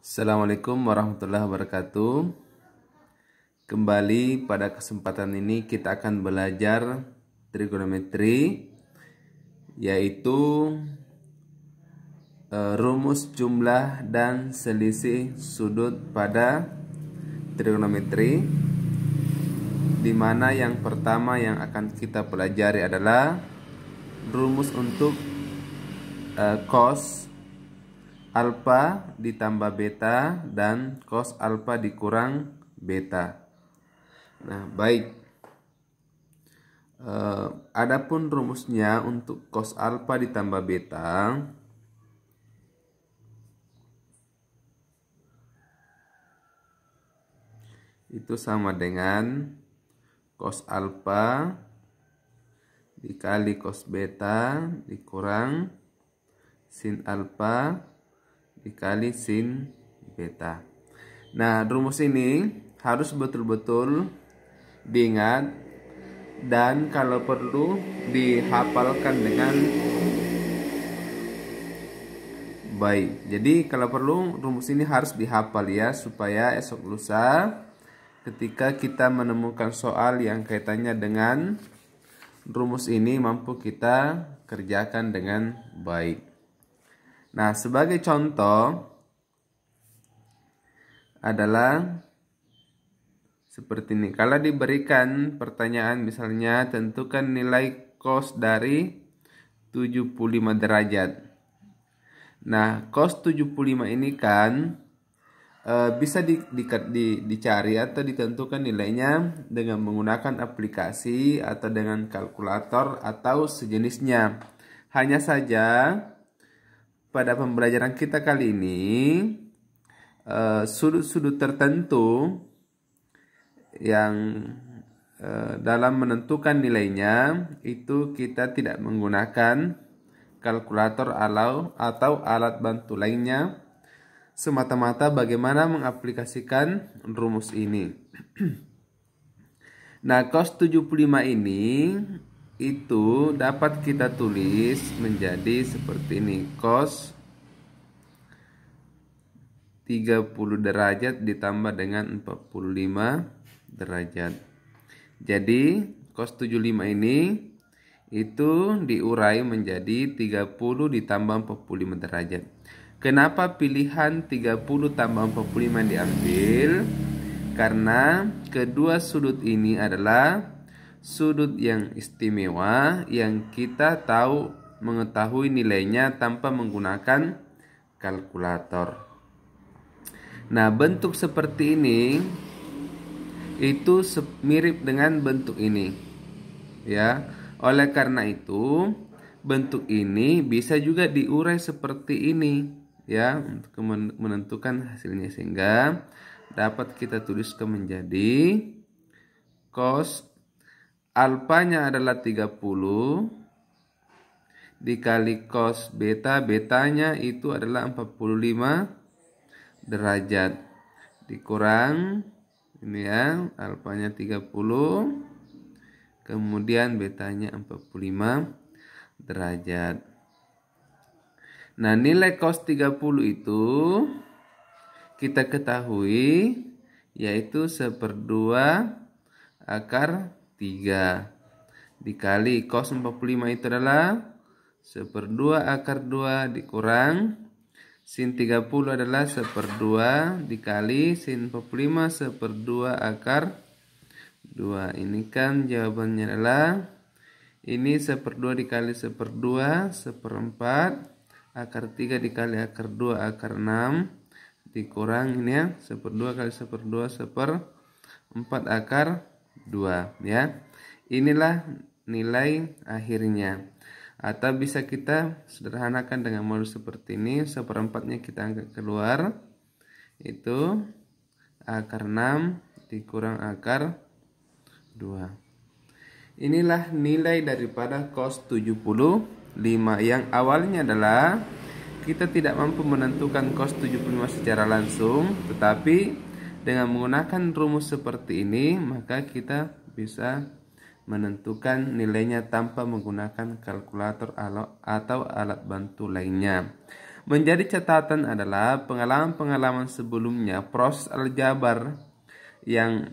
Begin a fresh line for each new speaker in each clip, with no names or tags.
Assalamualaikum warahmatullahi wabarakatuh. Kembali pada kesempatan ini kita akan belajar trigonometri, yaitu rumus jumlah dan selisih sudut pada trigonometri, di mana yang pertama yang akan kita pelajari adalah rumus untuk cos alfa ditambah beta dan cos alfa dikurang beta. Nah, baik. Adapun rumusnya untuk cos alfa ditambah beta itu sama dengan cos alfa dikali cos beta dikurang sin alfa dikali sin beta. Nah, rumus ini harus betul-betul diingat dan kalau perlu dihafalkan dengan baik. Jadi kalau perlu rumus ini harus dihafal ya, supaya esok lusa ketika kita menemukan soal yang kaitannya dengan rumus ini mampu kita kerjakan dengan baik. Nah, sebagai contoh adalah seperti ini. Kalau diberikan pertanyaan misalnya tentukan nilai cos dari 75 derajat. Nah, cos 75 ini kan bisa dicari atau ditentukan nilainya dengan menggunakan aplikasi atau dengan kalkulator atau sejenisnya. Hanya saja pada pembelajaran kita kali ini sudut-sudut tertentu yang dalam menentukan nilainya itu kita tidak menggunakan kalkulator atau alat bantu lainnya, semata-mata bagaimana mengaplikasikan rumus ini. Nah, cos 75 ini itu dapat kita tulis menjadi seperti ini. Cos 30 derajat ditambah dengan 45 derajat. Jadi cos 75 ini itu diurai menjadi 30 ditambah 45 derajat. Kenapa pilihan 30 tambah 45 yang diambil? Karena kedua sudut ini adalah sudut yang istimewa yang kita mengetahui nilainya tanpa menggunakan kalkulator. Nah, bentuk seperti ini itu mirip dengan bentuk ini, ya. Oleh karena itu, bentuk ini bisa juga diurai seperti ini, ya, untuk menentukan hasilnya, sehingga dapat kita tuliskan menjadi cos alfanya adalah 30 dikali cos beta, betanya itu adalah 45 derajat dikurang ini ya, alfanya 30 kemudian betanya 45 derajat. Nah, nilai cos 30 itu kita ketahui yaitu 1/2 akar 3 dikali cos 45 itu adalah 1/2 akar 2 dikurang sin 30 adalah 1/2 dikali sin 45 1/2 akar 2. Ini kan jawabannya adalah ini 1/2 dikali 1/2 1/4 akar 3 dikali akar 2 akar 6 dikurang ini ya 1/2 kali 1/2 1/4 akar 2 ya. Inilah nilai akhirnya. Atau bisa kita sederhanakan dengan modul seperti ini, 1/4-nya kita angkat keluar, itu akar 6 dikurang akar 2. Inilah nilai daripada cos 75 yang awalnya adalah kita tidak mampu menentukan cos 75 secara langsung, tetapi dengan menggunakan rumus seperti ini maka kita bisa menentukan nilainya tanpa menggunakan kalkulator atau alat bantu lainnya. Menjadi catatan adalah pengalaman-pengalaman sebelumnya proses aljabar yang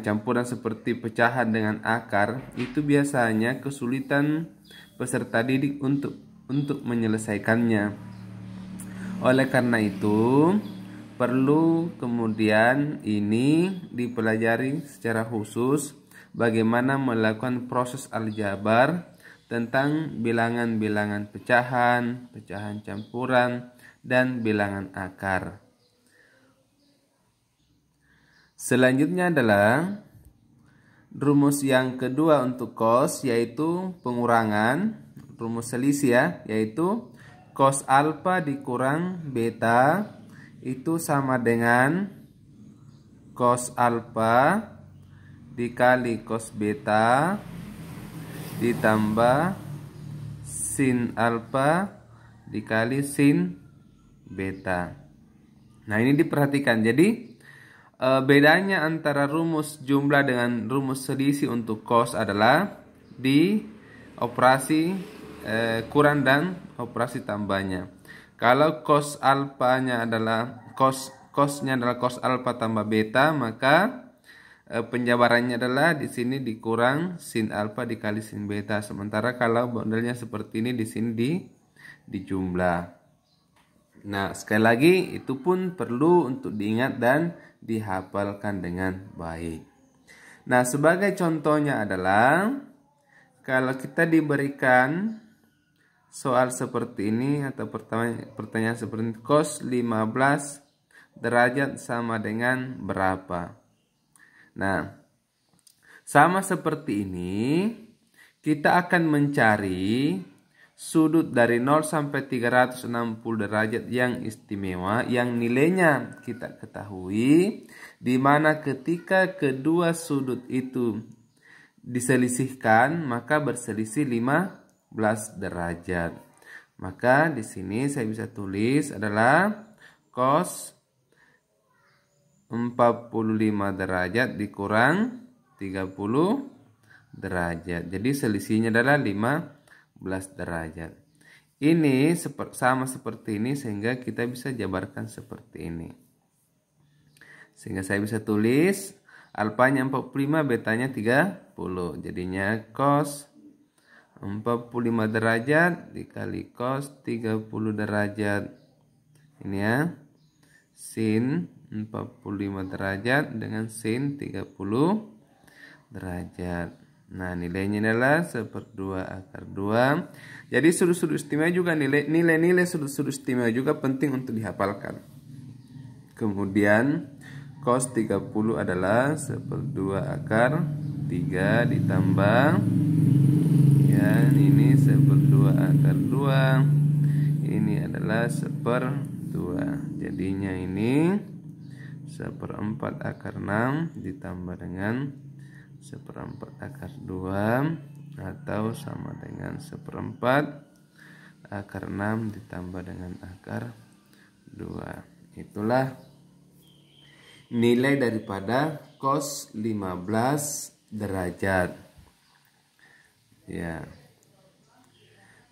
campuran seperti pecahan dengan akar itu biasanya kesulitan peserta didik untuk menyelesaikannya. Oleh karena itu, perlu kemudian ini dipelajari secara khusus bagaimana melakukan proses aljabar tentang bilangan-bilangan pecahan, pecahan campuran, dan bilangan akar. Selanjutnya adalah rumus yang kedua untuk cos, yaitu pengurangan, rumus selisih ya, yaitu cos alfa dikurang beta itu sama dengan cos alfa dikali cos beta ditambah sin alfa dikali sin beta. Nah, ini diperhatikan. Jadi bedanya antara rumus jumlah dengan rumus selisih untuk cos adalah di operasi kurang dan operasi tambahnya. Kalau cos alfanya adalah cosnya adalah cos alfa tambah beta, maka penjabarannya adalah di sini dikurang sin alfa dikali sin beta. Sementara kalau modelnya seperti ini di sini dijumlah. Nah, sekali lagi itu pun perlu untuk diingat dan dihafalkan dengan baik. Nah, sebagai contohnya adalah kalau kita diberikan soal seperti ini atau pertanyaan seperti ini, cos 15 derajat sama dengan berapa? Nah, sama seperti ini, kita akan mencari sudut dari 0 sampai 360 derajat yang istimewa, yang nilainya kita ketahui, di mana ketika kedua sudut itu diselisihkan, maka berselisih 15 derajat. Maka di sini saya bisa tulis adalah cos 45 derajat dikurang 30 derajat. Jadi selisihnya adalah 15 derajat. Ini sama seperti ini sehingga kita bisa jabarkan seperti ini. Sehingga saya bisa tulis alfanya 45, betanya 30. Jadinya cos 45 derajat dikali cos 30 derajat. Ini ya. Sin 45 derajat dengan sin 30 derajat. Nah, nilainya adalah 1/2 akar 2. Jadi sudut-sudut istimewa juga nilai-nilai sudut-sudut istimewa juga penting untuk dihafalkan. Kemudian cos 30 adalah 1/2 akar 3 ditambah ya, ini 1/2 akar 2. Ini adalah 1/2. Jadinya ini 1/4 akar 6 ditambah dengan 1/4 akar 2 atau sama dengan 1/4 akar 6 ditambah dengan akar 2. Itulah nilai daripada cos 15 derajat. Ya.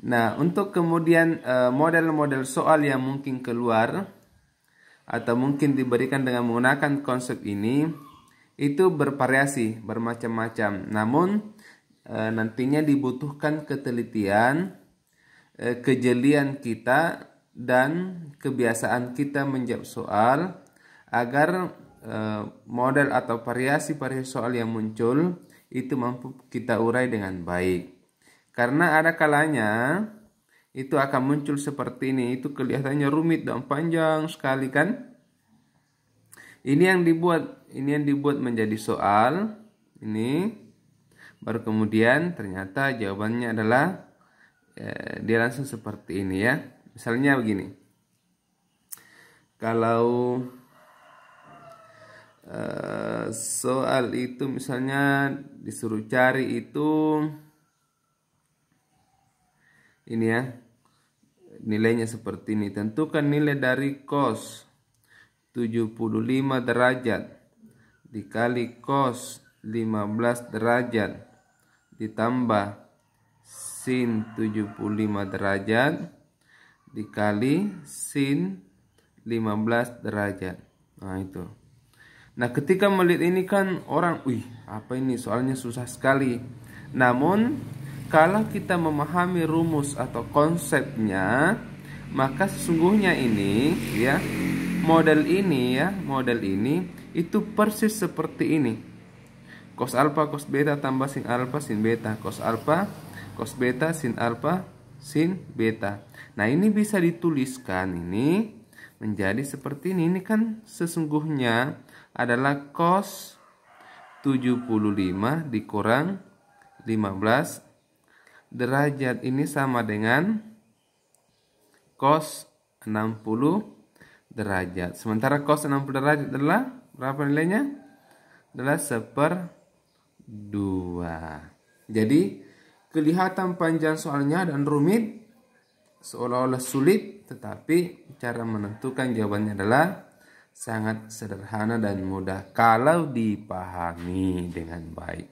Nah, untuk kemudian model-model soal yang mungkin keluar atau mungkin diberikan dengan menggunakan konsep ini itu bervariasi, bermacam-macam. Namun nantinya dibutuhkan ketelitian, kejelian kita dan kebiasaan kita menjawab soal agar model atau variasi-variasi soal yang muncul itu mampu kita urai dengan baik. Karena ada kalanya itu akan muncul seperti ini, itu kelihatannya rumit dan panjang sekali kan? Ini yang dibuat menjadi soal ini, baru kemudian ternyata jawabannya adalah dia langsung seperti ini ya. Misalnya begini, kalau soal itu misalnya disuruh cari itu ini ya, nilainya seperti ini. Tentukan nilai dari cos 75 derajat dikali cos 15 derajat ditambah sin 75 derajat dikali sin 15 derajat. Nah itu. Nah ketika melihat ini kan orang, wih apa ini soalnya susah sekali. Namun kalau kita memahami rumus atau konsepnya, maka sesungguhnya ini ya, model ini itu persis seperti ini. Cos alfa cos beta tambah sin alfa sin beta, cos alfa cos beta sin alfa sin beta. Nah ini bisa dituliskan ini menjadi seperti ini. Ini kan sesungguhnya adalah cos 75 dikurang 15 derajat. Ini sama dengan cos 60 derajat. Sementara cos 60 derajat adalah berapa nilainya? Adalah 1/2. Jadi kelihatan panjang soalnya dan rumit, seolah-olah sulit, tetapi cara menentukan jawabannya adalah sangat sederhana dan mudah kalau dipahami dengan baik.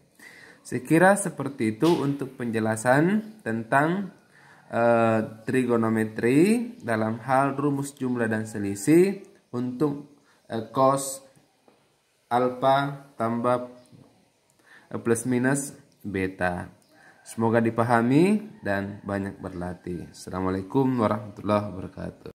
Saya kira seperti itu untuk penjelasan tentang trigonometri dalam hal rumus jumlah dan selisih untuk cos alfa tambah plus minus beta. Semoga dipahami dan banyak berlatih. Assalamualaikum warahmatullahi wabarakatuh.